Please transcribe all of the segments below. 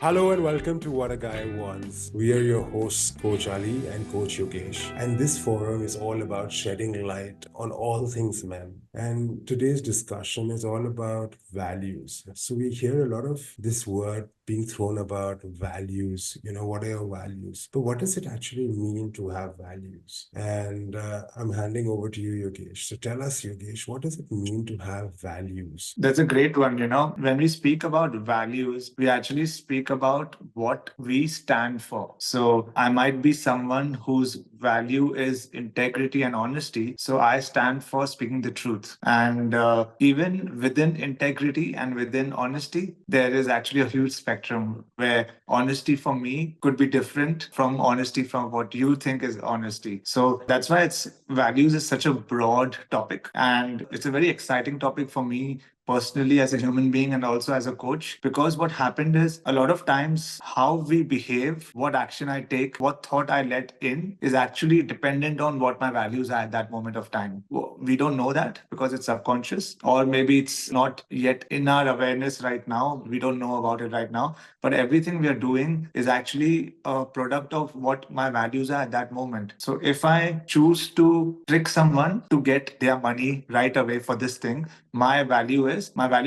Hello and welcome to What a Guy Wants. We are your hosts, Coach Ali and Coach Yogesh. And this forum is all about shedding light on all things men. And today's discussion is all about values. So we hear a lot of this word being thrown about values. What are your values? But what does it actually mean to have values? And I'm handing over to you, Yogesh. So tell us, Yogesh, what does it mean to have values? That's a great one. When we speak about values, we actually speak about what we stand for. So I might be someone whose value is integrity and honesty. So I stand for speaking the truth. And even within integrity and within honesty, there is actually a huge spectrum where honesty for me could be different from honesty from what you think is honesty. So that's why it's values is such a broad topic, and it's a very exciting topic for me personally as a human being and also as a coach, because what happened is a lot of times how we behave, what action I take, what thought I let in is actually dependent on what my values are at that moment of time. We don't know that because it's subconscious, or maybe it's not yet in our awareness right now. We don't know about it right now, but everything we are doing is actually a product of what my values are at that moment. So if I choose to trick someone to get their money right away for this thing, my value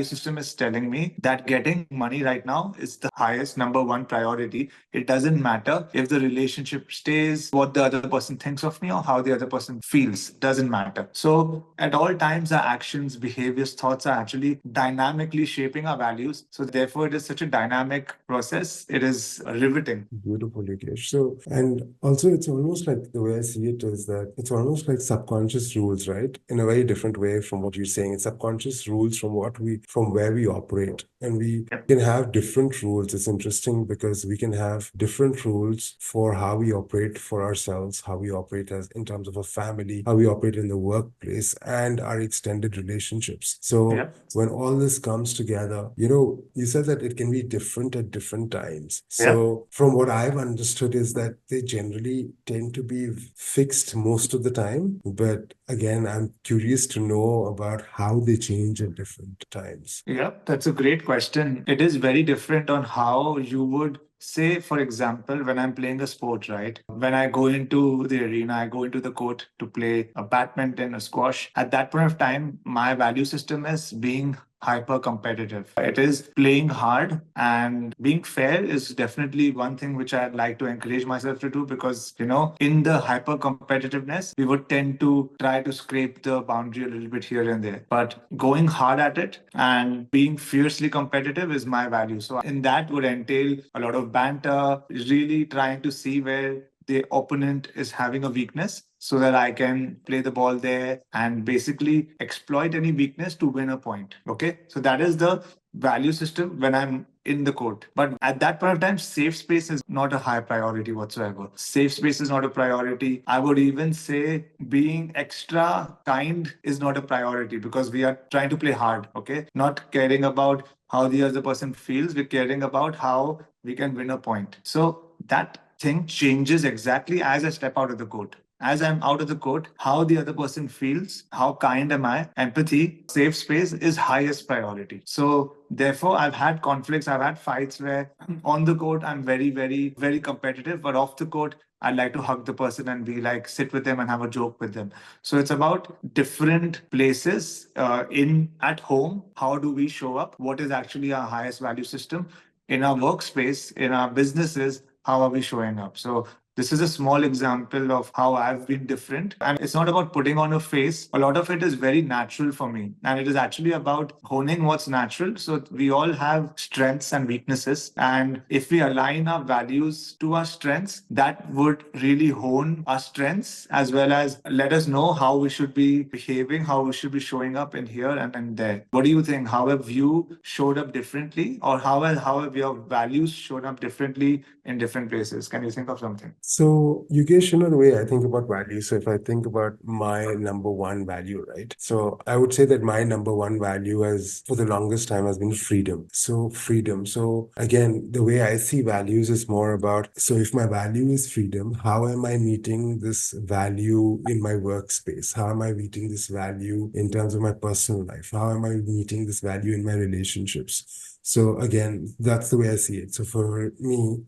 system is telling me that getting money right now is the highest number one priority. It doesn't matter if the relationship stays, what the other person thinks of me, or how the other person feels. Doesn't matter. So at all times, our actions, behaviors, thoughts are actually dynamically shaping our values. So therefore, it is such a dynamic process. It is riveting. Beautiful, Yogesh. So, and also it's almost like the way I see it is that it's almost like subconscious rules, right? In a very different way from what you're saying. It's subconscious rules from where we operate. And we can have different rules. It's interesting because we can have different rules for how we operate for ourselves, how we operate as in terms of a family, how we operate in the workplace, and our extended relationships. So, Yeah. when all this comes together, you said that it can be different at different times. Yeah. So, from what I've understood, is that they generally tend to be fixed most of the time. But again, I'm curious to know about how they change at different times. Yeah, that's a great question. It is very different on how you would say, for example, when I'm playing a sport, right? When I go into the arena, I go into the court to play a badminton, a squash. At that point of time, my value system is being hyper competitive. It is playing hard, and being fair is definitely one thing which I'd like to encourage myself to do, because, in the hyper competitiveness, we would tend to try to scrape the boundary a little bit here and there. But going hard at it and being fiercely competitive is my value. So in that would entail a lot of banter, really trying to see where the opponent is having a weakness so that I can play the ball there and basically exploit any weakness to win a point. Okay. So that is the value system when I'm in the court. But at that point of time, safe space is not a high priority whatsoever. Safe space is not a priority. I would even say being extra kind is not a priority, because we are trying to play hard. Okay. Not caring about how the other person feels. We're caring about how we can win a point. So that thing changes exactly as I step out of the court. As I'm out of the court, how the other person feels, how kind am I, empathy, safe space is highest priority. So therefore, I've had conflicts, I've had fights where on the court, I'm very, very, very competitive, but off the court, I'd like to hug the person and be like, sit with them and have a joke with them. So it's about different places in at home. How do we show up? What is actually our highest value system? In our workspace, in our businesses, how are we showing up? So this is a small example of how I've been different. And it's not about putting on a face. A lot of it is very natural for me. And it is actually about honing what's natural. So we all have strengths and weaknesses. And if we align our values to our strengths, that would really hone our strengths, as well as let us know how we should be behaving, how we should be showing up in here and there. What do you think? How have you showed up differently, or how have your values shown up differently in different places? Can you think of something? So, Yogesh, the way I think about value, so if I think about my number one value, right? So I would say that my number one value has, for the longest time, has been freedom. So freedom. So again, the way I see values is more about, so if my value is freedom, how am I meeting this value in my workspace? How am I meeting this value in terms of my personal life? How am I meeting this value in my relationships? So again, that's the way I see it. So for me,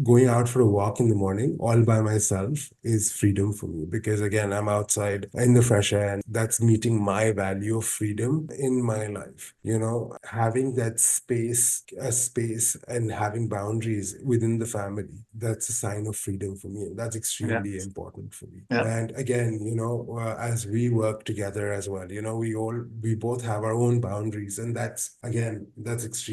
going out for a walk in the morning all by myself is freedom for me, because again, I'm outside in the fresh air, and that's meeting my value of freedom in my life. Having that space, a space, and having boundaries within the family, that's a sign of freedom for me. And that's Yeah. extremely important for me. Yeah. And again, as we work together as well, we both have our own boundaries. And that's extremely,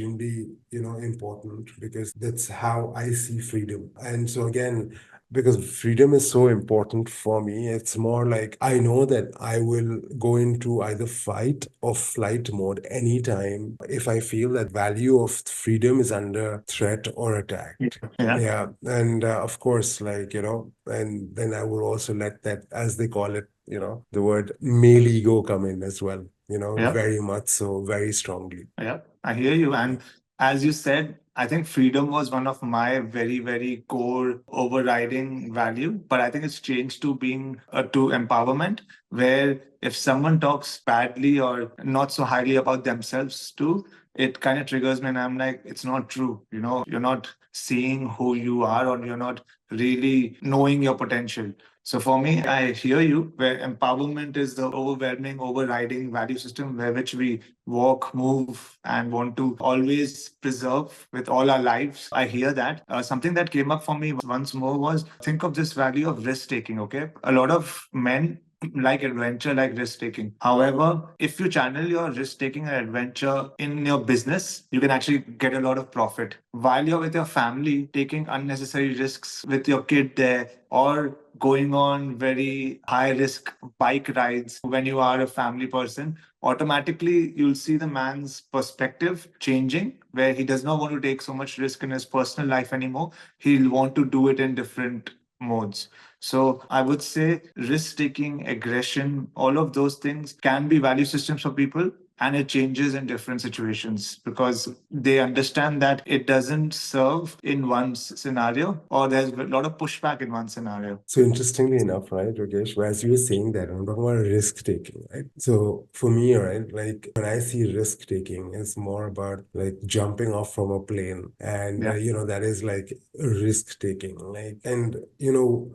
important, because that's how I see freedom. And so again, because freedom is so important for me, it's more like I know that I will go into either fight or flight mode anytime if I feel that value of freedom is under threat or attack. Yeah. Yeah. Yeah. And of course, like, and then I will also let that, as they call it, the word male ego come in as well, Yeah. very much so, very strongly. Yeah, I hear you. And as you said, I think freedom was one of my very, very core overriding value. But I think it's changed to being to empowerment, where if someone talks badly or not so highly about themselves too, it kind of triggers me. And I'm like, it's not true. You're not seeing who you are, or you're not really knowing your potential. So for me, I hear you, where empowerment is the overwhelming, overriding value system where which we walk, move, and want to always preserve with all our lives. I hear that. Something that came up for me once more was, think of this value of risk taking, okay? A lot of men like adventure, like risk taking. However, if you channel your risk taking and adventure in your business, you can actually get a lot of profit. While you're with your family, taking unnecessary risks with your kid there, or going on very high risk bike rides when you are a family person, automatically you'll see the man's perspective changing, where he does not want to take so much risk in his personal life anymore. He'll want to do it in different modes. So I would say risk taking, aggression, all of those things can be value systems for people. And it changes in different situations because they understand that it doesn't serve in one scenario, or there's a lot of pushback in one scenario. So interestingly enough, right, Yogesh, as you were saying that, I'm talking about risk taking, right? So for me, right, like when I see risk taking, it's more about like jumping off from a plane. And, Yeah. that is like risk taking. Like, and,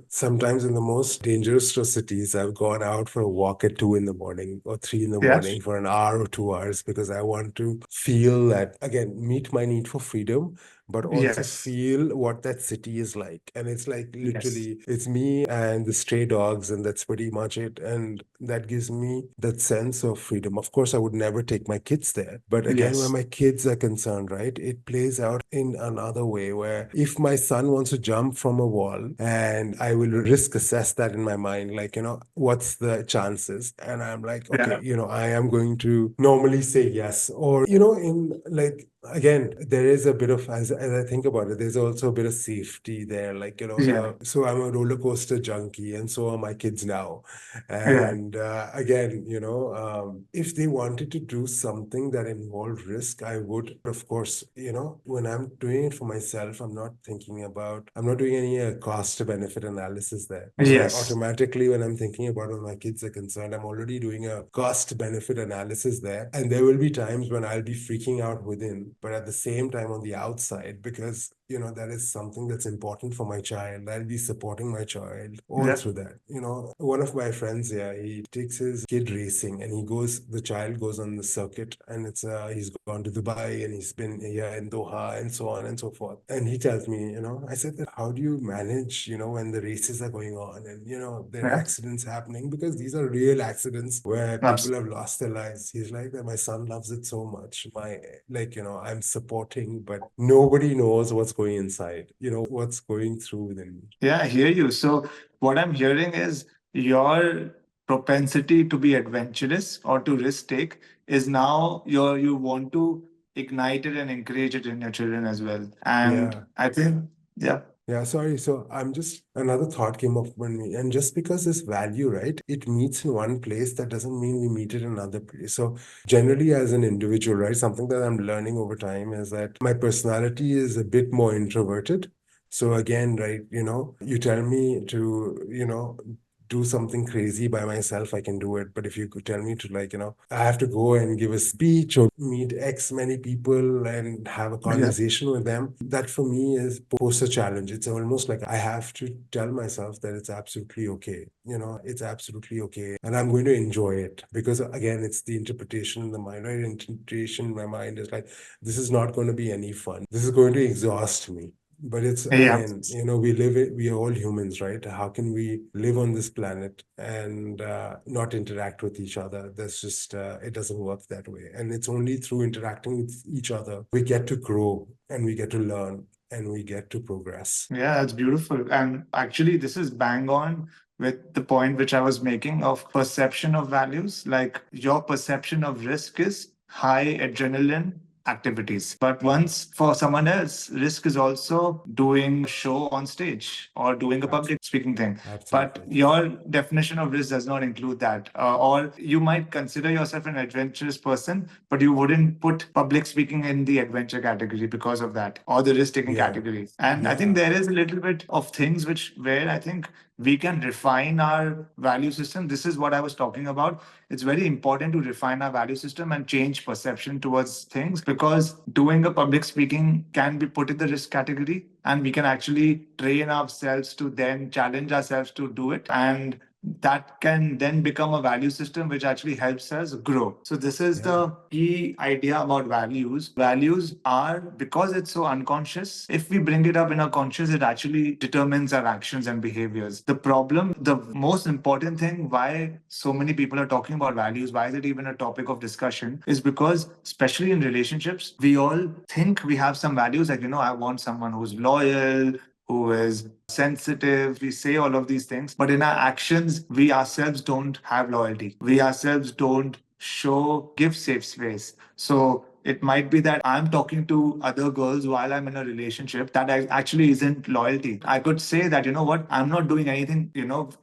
sometimes in the most dangerous of cities, I've gone out for a walk at 2 in the morning or 3 in the morning Yes. for an hour or 2 hours, because I want to feel that, again, meet my need for freedom, but also Yes. feel what that city is like. And it's like Yes. literally, it's me and the stray dogs, and that's pretty much it. And that gives me that sense of freedom. Of course, I would never take my kids there. But again, when Yes. my kids are concerned, right, it plays out in another way where if my son wants to jump from a wall, and I will risk assess that in my mind, like, what's the chances? And I'm like, okay, Yeah. I am going to normally say yes. Or, in like, again, there is a bit of, as I think about it, there's also a bit of safety there. Like, Yeah. so I'm a roller coaster junkie, and so are my kids now. Yeah. And again, if they wanted to do something that involved risk, I would, of course, when I'm doing it for myself, I'm not doing any cost benefit analysis there. So Yes. automatically, when I'm thinking about when my kids are concerned, I'm already doing a cost benefit analysis there. And there will be times when I'll be freaking out within, but at the same time on the outside, because that is something that's important for my child. I'll be supporting my child all Yeah. through that. One of my friends, yeah, he takes his kid racing, and the child goes on the circuit, and he's gone to Dubai, and he's been here in Doha, and so on and so forth. And he tells me, I said that, how do you manage, when the races are going on, and there are Yeah. accidents happening, because these are real accidents where people have Absolutely. lost their lives. He's like that, my son loves it so much. Like, I'm supporting, but nobody knows what's going inside, what's going through within me. Yeah, I hear you. So what I'm hearing is your propensity to be adventurous or to risk take is now you want to ignite it and encourage it in your children as well. And Yeah. I think, yeah. Yeah, sorry. So another thought came up when me, and just because this value, right, it meets in one place, that doesn't mean we meet it in another place. So generally, as an individual, right, something that I'm learning over time is that my personality is a bit more introverted. So again, right, you tell me to, do something crazy by myself, I can do it. But if you could tell me to, like, I have to go and give a speech or meet X many people and have a Yeah. conversation with them, that for me is pose a challenge. It's almost like I have to tell myself that it's absolutely okay. It's absolutely okay. And I'm going to enjoy it because, again, it's the interpretation in the mind, right? Interpretation in my mind is like, this is not going to be any fun. This is going to exhaust me. But it's, Yeah. again, we are all humans, right? How can we live on this planet and not interact with each other? That's just, it doesn't work that way. And it's only through interacting with each other we get to grow and we get to learn and we get to progress. Yeah, that's beautiful. And actually, this is bang on with the point which I was making of perception of values. Like your perception of risk is high adrenaline activities. But once for someone else, risk is also doing a show on stage or doing a public speaking thing. But Absolutely. your definition of risk does not include that. Or you might consider yourself an adventurous person, but you wouldn't put public speaking in the adventure category because of that, or the risk taking Yeah. category. And I think Yeah. there is a little bit of things which where I think we can refine our value system. This is what I was talking about. It's very important to refine our value system and change perception towards things, because doing a public speaking can be put in the risk category, and we can actually train ourselves to then challenge ourselves to do it, and that can then become a value system which actually helps us grow. So this is Yeah. the key idea about values. Values are, because it's so unconscious, if we bring it up in our conscious, it actually determines our actions and behaviors. The problem, the most important thing why so many people are talking about values, why is it even a topic of discussion, is because especially in relationships, we all think we have some values, like, I want someone who's loyal, who is sensitive. We say all of these things, but in our actions, we ourselves don't have loyalty. We ourselves don't give safe space. So it might be that I'm talking to other girls while I'm in a relationship. That actually isn't loyalty. I could say that, what, I'm not doing anything,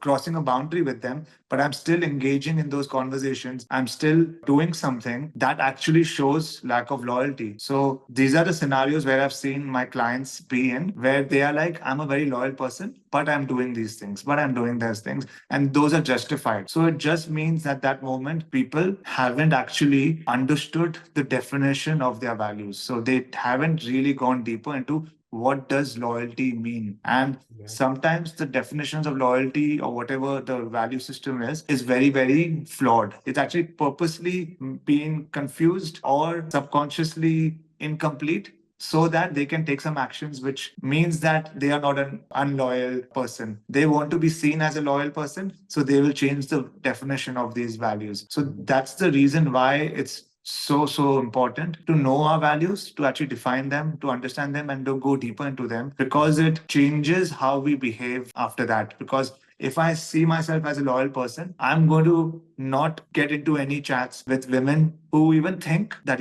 crossing a boundary with them, but I'm still engaging in those conversations. I'm still doing something that actually shows lack of loyalty. So these are the scenarios where I've seen my clients be in, where they are like, I'm a very loyal person, but I'm doing these things, but I'm doing those things. And those are justified. So it just means that that moment, people haven't actually understood the definition of their values. So they haven't really gone deeper into what does loyalty mean. And Yeah. sometimes the definitions of loyalty or whatever the value system is very, very flawed. It's actually purposely being confused or subconsciously incomplete, so that they can take some actions, which means that they are not an unloyal person. They want to be seen as a loyal person, so they will change the definition of these values. So that's the reason why it's so important to know our values, to actually define them, to understand them, and to go deeper into them, because it changes how we behave after that. Because if I see myself as a loyal person, I'm going to not get into any chats with women who even think that,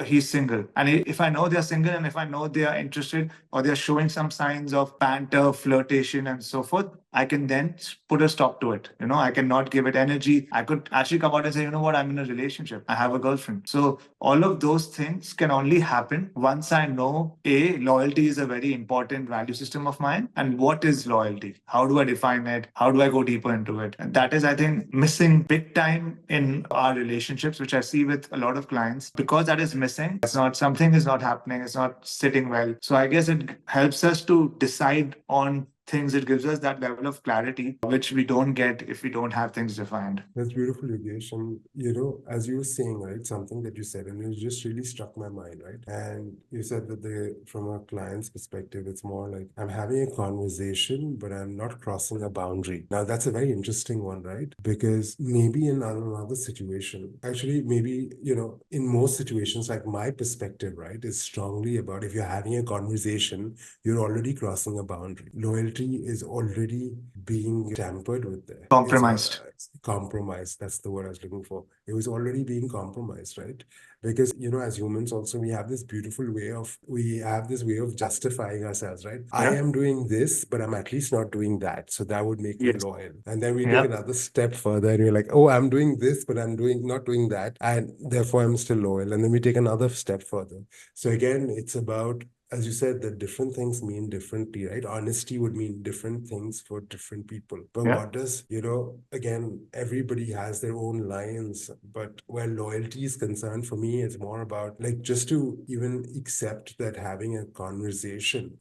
he's single. And if I know they're single, and if I know they are interested, or they're showing some signs of banter, flirtation, and so forth, I can then put a stop to it. I cannot give it energy. I could actually come out and say, you know what, I'm in a relationship. I have a girlfriend. So all of those things can only happen once I know, A, loyalty is a very important value system of mine. And what is loyalty? How do I define it? How do I go deeper into it? And that is, I think, missing big time in our relationships, which I see with a lot of clients. Because that is missing, something is not happening, it's not sitting well. So I guess it helps us to decide on things. It gives us that level of clarity, which we don't get if we don't have things defined. That's beautiful, Yogesh. And as you were saying, right, something that you said, and it just really struck my mind, right? And you said that from a client's perspective, it's more like I'm having a conversation, but I'm not crossing a boundary. Now, that's a very interesting one, right? Because maybe in another situation, actually, maybe, in most situations, like my perspective, right, is strongly about if you're having a conversation, you're already crossing a boundary. Loyalty is already being tampered with there. It's all Compromised. compromised. That's the word I was looking for. It was already being compromised, right? Because as humans also we have this way of justifying ourselves, right? I Yeah. am doing this, but I'm at least not doing that. So that would make me Yes. loyal. And then we take Yeah. another step further and we're like, oh, I'm doing this, but I'm doing not doing that. And therefore I'm still loyal. And then we take another step further. So again, it's about as you said, that different things mean differently, right? Honesty would mean different things for different people. But Yeah. what does, again, everybody has their own lines. But where loyalty is concerned, for me, it's more about like just to even accept that having a conversation,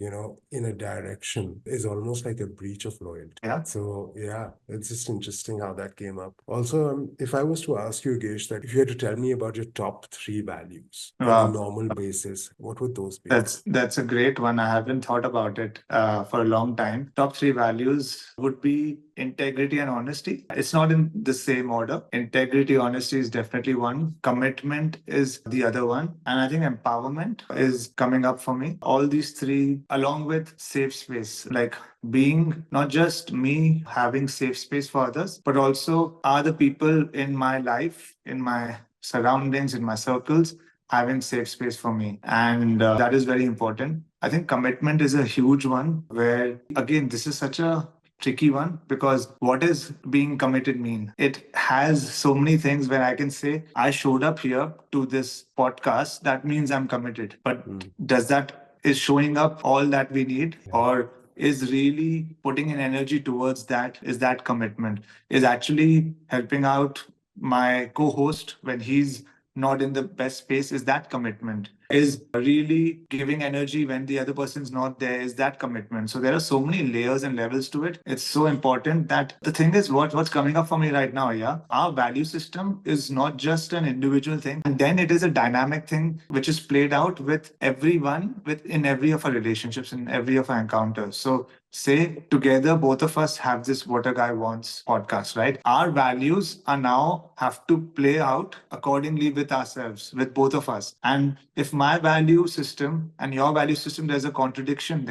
in a direction is almost like a breach of loyalty. Yeah. So yeah, it's just interesting how that came up. Also, if I was to ask you, Gesh, that if you had to tell me about your top three values on a Wow. normal basis, what would those be? That's a great one. I haven't thought about it for a long time. Top three values would be integrity and honesty. It's not in the same order. Integrity, honesty is definitely one. Commitment is the other one. And I think empowerment is coming up for me. All these three, along with safe space, like being not just me having safe space for others, but also are the people in my life, in my surroundings, in my circles, having safe space for me. And that is very important. I think commitment is a huge one where, again, this is such a tricky one because what does being committed mean? It has so many things where I can say, I showed up here to this podcast. That means I'm committed. But does that is showing up all that we need? Yeah. Or is really putting in energy towards that is that commitment is actually helping out my co-host when he's not in the best space is that commitment is really giving energy when the other person's not there is that commitment. So there are so many layers and levels to it. It's so important that the thing is what's coming up for me right now. Yeah, our value system is not just an individual thing, and then it is a dynamic thing which is played out with everyone within every of our relationships in every of our encounters. So say together both of us have this what a guy wants podcast, right? Our values are now have to play out accordingly with ourselves, with both of us. And if my value system and your value system, there's a contradiction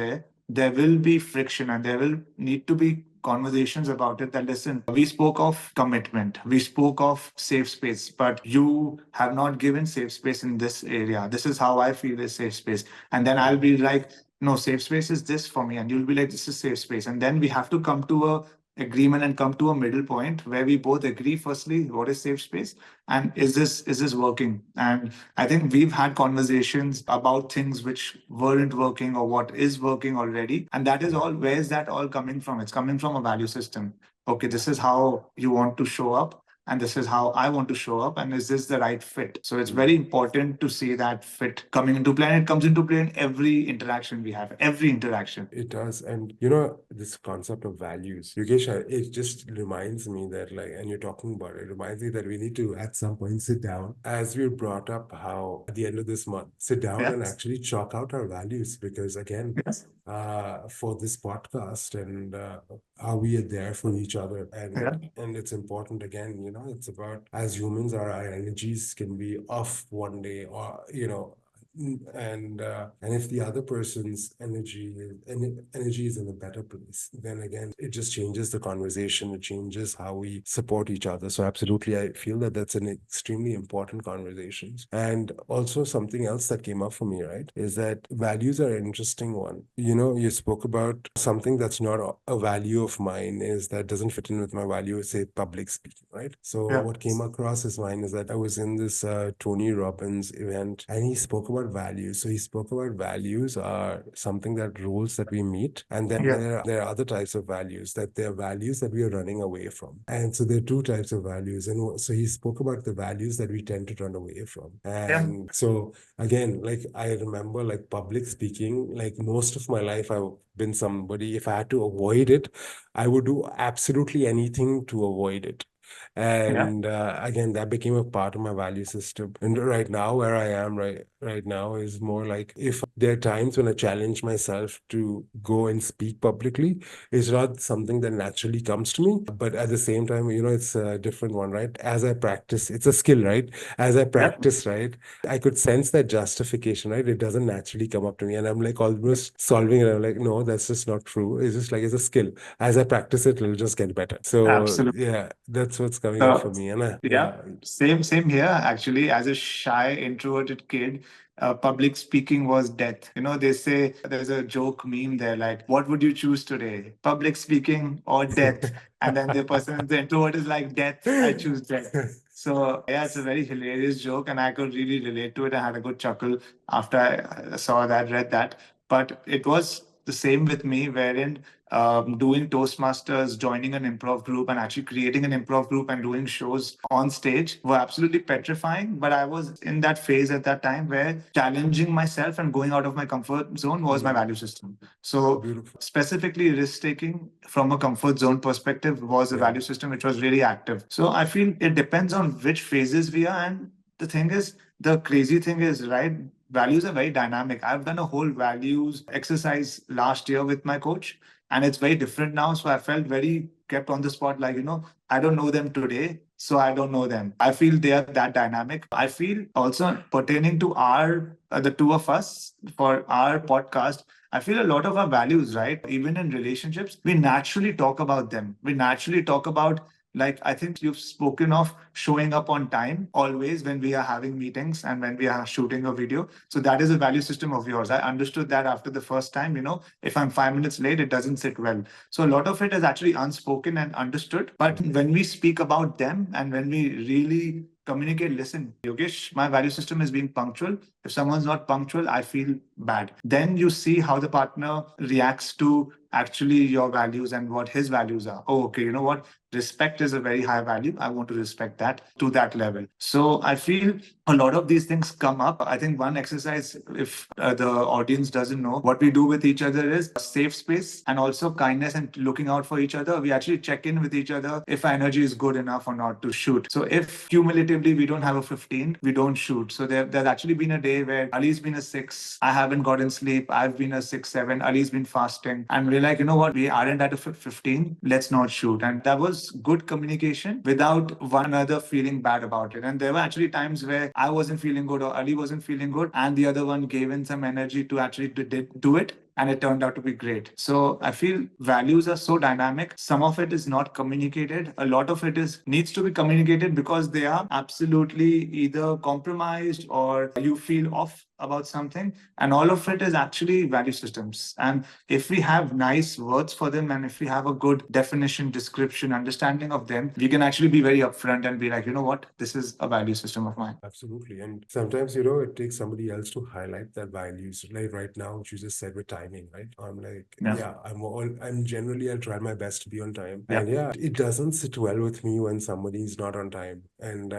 there will be friction and there will need to be conversations about it that listen, we spoke of commitment, we spoke of safe space, but you have not given safe space in this area. This is how I feel is safe space. And then I'll be like, no, safe space is this for me. And you'll be like, this is safe space. And then we have to come to a agreement and come to a middle point where we both agree firstly what is safe space and is this working. And I think we've had conversations about things which weren't working or what is working already, and that is all. Where's that all coming from? It's coming from a value system. Okay, this is how you want to show up and this is how I want to show up, and is this the right fit? So it's very important to see that fit coming into play, and it comes into play in every interaction we have, every interaction. It does. And this concept of values, Yogesh, it just reminds me that, like, and you're talking about it, it reminds me that we need to at some point sit down, as we brought up how at the end of this month, sit down and Yes. actually chalk out our values. Because again, Yes. for this podcast and how we are there for each other. Yeah. And it's important again, it's about as humans, our energies can be off one day or, and if the other person's energy is in a better place, then again it just changes the conversation, it changes how we support each other. So absolutely, I feel that that's an extremely important conversation. And also something else that came up for me, right, is that values are an interesting one. You spoke about something that's not a value of mine, is that doesn't fit in with my value, say public speaking, right? So Yeah. what came across his mind is that I was in this Tony Robbins event, and he spoke about values. So he spoke about values are something that rules that we meet, and then Yeah. there are other types of values, that there are values that we are running away from. And so there are two types of values. And so he spoke about the values that we tend to run away from. Yeah. And so again, like I remember, like public speaking, like most of my life I've been somebody, if I had to avoid it, I would do absolutely anything to avoid it. Yeah. And again, that became a part of my value system. And right now, where I am right now is more like, if there are times when I challenge myself to go and speak publicly, it's not something that naturally comes to me. But at the same time, it's a different one, right? As I practice, it's a skill, right? As I Yeah. practice, right, I could sense that justification, right? It doesn't naturally come up to me. And I'm like almost solving it. I'm like, no, that's just not true. It's just like, it's a skill. As I practice it, it'll just get better. So Absolutely. yeah, that's what's coming up for So, me. And yeah, yeah. same here. Actually, as a shy, introverted kid, public speaking was death. They say there's a joke meme there, like, "What would you choose today, public speaking or death?" And then the introvert is like, "Death. I choose death." So yeah, it's a very hilarious joke, and I could really relate to it. I had a good chuckle after I saw that, read that. But it was the same with me, wherein doing Toastmasters, joining an improv group, and actually creating an improv group and doing shows on stage were absolutely petrifying. But I was in that phase at that time where challenging myself and going out of my comfort zone was my value system. So, Beautiful. specifically, risk taking from a comfort zone perspective was a Yeah. value system which was really active. So, I feel it depends on which phases we are. And the thing is, the crazy thing is, right? Values are very dynamic. I've done a whole values exercise last year with my coach, and it's very different now. So I felt very kept on the spot, like, I don't know them today, so I don't know them. I feel they are that dynamic. I feel also pertaining to the two of us for our podcast, I feel a lot of our values, right? Even in relationships, we naturally talk about them. We naturally talk about, like, I think you've spoken of showing up on time always when we are having meetings and when we are shooting a video. So that is a value system of yours. I understood that after the first time, if I'm 5 minutes late, it doesn't sit well. So a lot of it is actually unspoken and understood. But when we speak about them and when we really communicate, listen, Yogesh, my value system is being punctual. If someone's not punctual, I feel bad. Then you see how the partner reacts to actually your values and what his values are. Oh, okay, you know what? Respect is a very high value. I want to respect that to that level. So I feel a lot of these things come up. I think one exercise, if the audience doesn't know, what we do with each other is a safe space and also kindness and looking out for each other. We actually check in with each other if our energy is good enough or not to shoot. So if cumulatively we don't have a 15, we don't shoot. So there's actually been a day where Ali's been a 6, I haven't gotten sleep, I've been a 6, 7, Ali's been fasting, and we're like, you know what, we aren't at a 15, let's not shoot. And that was good communication without one another feeling bad about it. And there were actually times where I wasn't feeling good or Ali wasn't feeling good, and the other one gave in some energy to actually do it, and it turned out to be great. So I feel values are so dynamic. Some of it is not communicated. A lot of it is needs to be communicated because they are absolutely either compromised or you feel off about something. And all of it is actually value systems. And if we have nice words for them and if we have a good definition, description, understanding of them, we can actually be very upfront and be like, you know what, this is a value system of mine. Absolutely. And sometimes, it takes somebody else to highlight that values. Like right now, what you just said with timing, right? I'm like, Yeah. yeah, I'm generally, I'll try my best to be on time. Yeah. And yeah, it doesn't sit well with me when somebody's not on time. And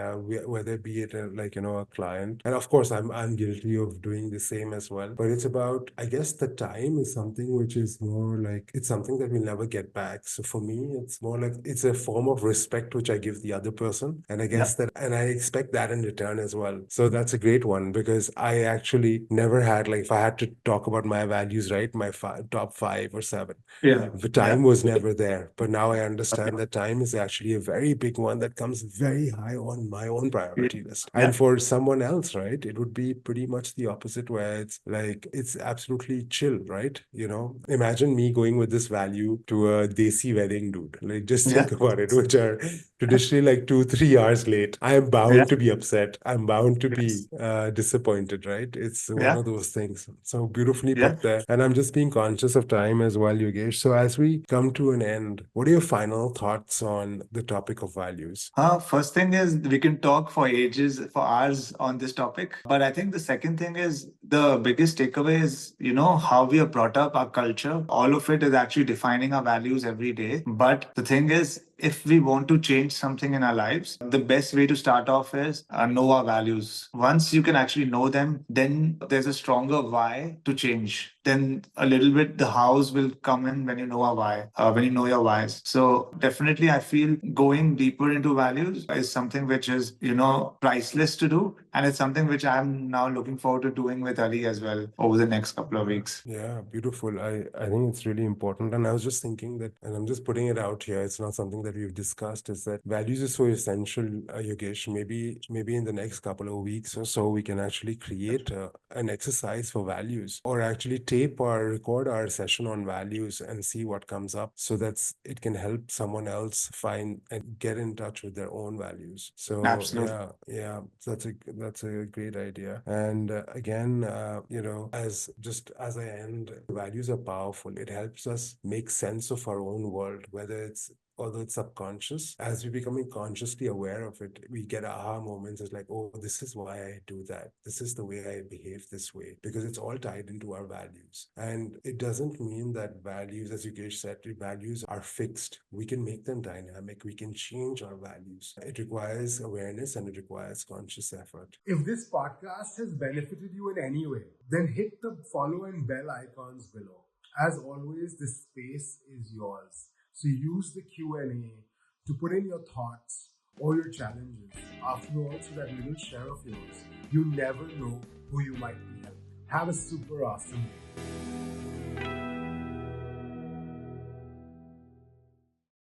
whether be it a client. And of course, I'm guilty of doing the same as well. But it's about, I guess the time is something which is more like, it's something that we'll never get back. So for me, it's more like, it's a form of respect which I give the other person. And I guess that, and I expect that in return as well. So that's a great one because I actually never had, like, if I had to talk about my values, right, my top 5 or 7, Yeah. the time was never there. But now I understand that time is actually a very big one that comes very high on my own priority list. And for someone else, right, it would be pretty much the opposite, where it's like, it's absolutely chill, right? Imagine me going with this value to a desi wedding, dude. Like, just think about it, which are traditionally like 2, 3 hours late. I am bound to be upset. I'm bound to be disappointed, right? It's one of those things. So beautifully put there. And I'm just being conscious of time as well, Yogesh. So as we come to an end, what are your final thoughts on the topic of values? First thing is we can talk for ages, for hours on this topic. But I think the second thing is the biggest takeaway is, how we are brought up, our culture. All of it is actually defining our values every day. But the thing is, if we want to change something in our lives, the best way to start off is know our values. Once you can actually know them, then there's a stronger why to change. Then a little bit the hows will come in when you know a why, when you know your whys. So definitely, I feel going deeper into values is something which is, priceless to do. And it's something which I'm now looking forward to doing with Ali as well over the next couple of weeks. Yeah, beautiful. I think it's really important. And I was just thinking that, and I'm just putting it out here, it's not something that we've discussed, is that values is so essential, Yogesh. Maybe in the next couple of weeks or so, we can actually create an exercise for values, or actually tape or record our session on values and see what comes up, so that's it can help someone else find and get in touch with their own values. So Absolutely. yeah, that's a great idea. And again, as I end, values are powerful. It helps us make sense of our own world, whether it's although it's subconscious, as we're becoming consciously aware of it, we get aha moments. It's like, oh, this is why I do that. This is the way I behave this way, because it's all tied into our values. And it doesn't mean that values, as Yogesh said, values are fixed. We can make them dynamic. We can change our values. It requires awareness and it requires conscious effort. If this podcast has benefited you in any way, then hit the follow and bell icons below. As always, this space is yours. So use the Q&A to put in your thoughts or your challenges. After all, so that little share of yours, you never know who you might be helping. Have a super awesome day.